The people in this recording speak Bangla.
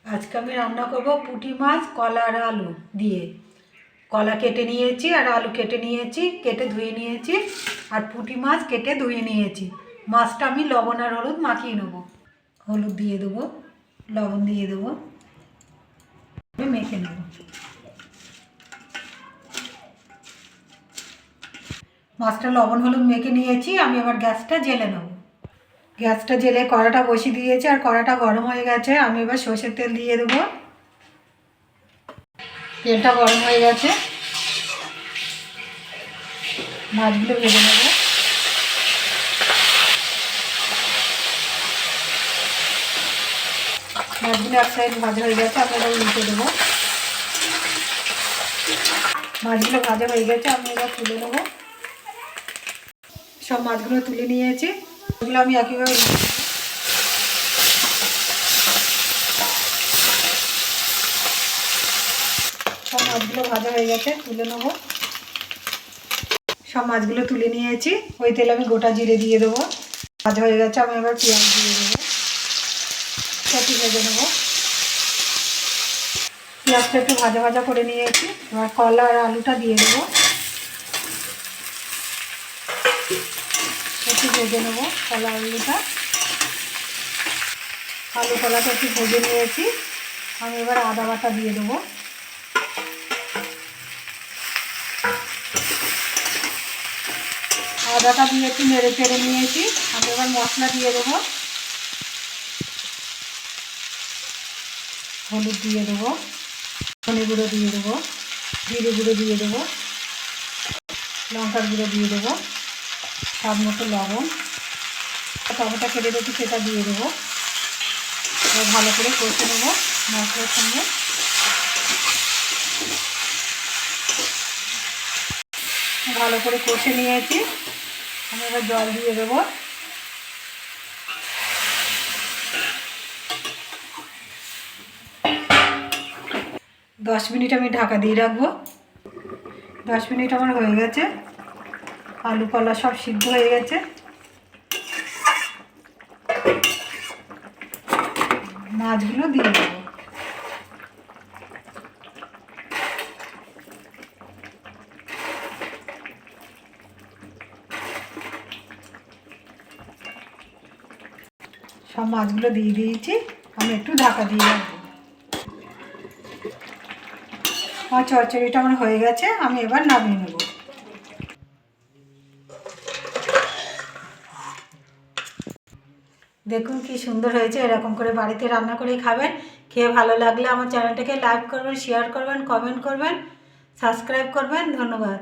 আজকে আমি রান্না করব পুঁটি মাছ কলা আর আলু দিয়ে। কলা কেটে নিয়েছি আর আলু কেটে নিয়েছি, কেটে ধুয়ে নিয়েছি, আর পুঁটি মাছ কেটে ধুয়ে নিয়েছি। মাছটা আমি লবণ আর হলুদ মাখিয়ে নেব। হলুদ দিয়ে দেবো, লবণ দিয়ে দেবো, মেখে নেব। মাছটা লবণ হলুদ মেখে নিয়েছি, আমি এবার গ্যাসটা জেলে নেব। গ্যাসটা জেলে কড়াটা বসিয়ে দিয়েছি আর কড়াটা গরম হয়ে গেছে। আমি এবার সর্ষের তেল দিয়ে দেবো। তেলটা গরম হয়ে গেছে, মাছগুলো ভেজে নেব। মাছগুলো এক সাইড ভাজা হয়ে গেছে, আমি এবার উল্টে দেবো। মাছগুলো ভাজা হয়ে গেছে, আমি এবার তুলে নেব। সব মাছগুলো তুলে নিয়েছি, ওগুলো আমি একইভাবে সব মাছগুলো ভাজা হয়ে গেছে, তুলে নেব। সব মাছগুলো তুলে নিয়েছি, ওই তেলে আমি গোটা জিরে দিয়ে দেবো। ভাজা হয়ে গেছে, আমি এবার পেঁয়াজ দিয়ে দেবো, সেটি ভেজে নেবো। পেঁয়াজটা একটু ভাজা ভাজা করে নিয়েছি, এবার কলা আর আলুটা দিয়ে দেবো, একটু ভেজে নেবো কলা আলুটা। আলু কলাটা একটু ভেজে নিয়েছি, আমি এবার আদা বাটা দিয়ে দেবো। আদাটা দিয়ে একটু নেড়ে চেড়ে নিয়েছি, আমি এবার মশলা দিয়ে দেবো। হলুদ দিয়ে দেবো, ধনে গুঁড়ো দিয়ে দেবো, জিরে গুঁড়ো দিয়ে দেবো, লঙ্কার গুঁড়ো দিয়ে দেবো, স্বাদ মতো লবণ, টমেটো কেটে রেখে সেটা দিয়ে দেবো। এবার ভালো করে কষে নেবো মশলার সঙ্গে। ভালো করে কষে নিয়েছি, আমি এবার জল দিয়ে দেবো। দশ মিনিট আমি ঢাকা দিয়ে রাখবো। 10 মিনিট আমার হয়ে গেছে, আলু কলা সব সিদ্ধ হয়ে গেছে। মাছগুলো দিয়ে দেবো। সব মাছগুলো দিয়ে দিয়েছি, আমি একটু ঢাকা দিয়ে রাখবো। আমার চচ্চড়িটা আমার হয়ে গেছে, আমি এবার নামিয়ে নেব। দেখুন কি সুন্দর হয়েছে, এরকম করে বাড়িতে রান্না করে খাবেন। খেয়ে ভালো লাগলে আমার চ্যানেলটাকে লাইক করবেন, শেয়ার করবেন, কমেন্ট করবেন, সাবস্ক্রাইব করবেন। ধন্যবাদ।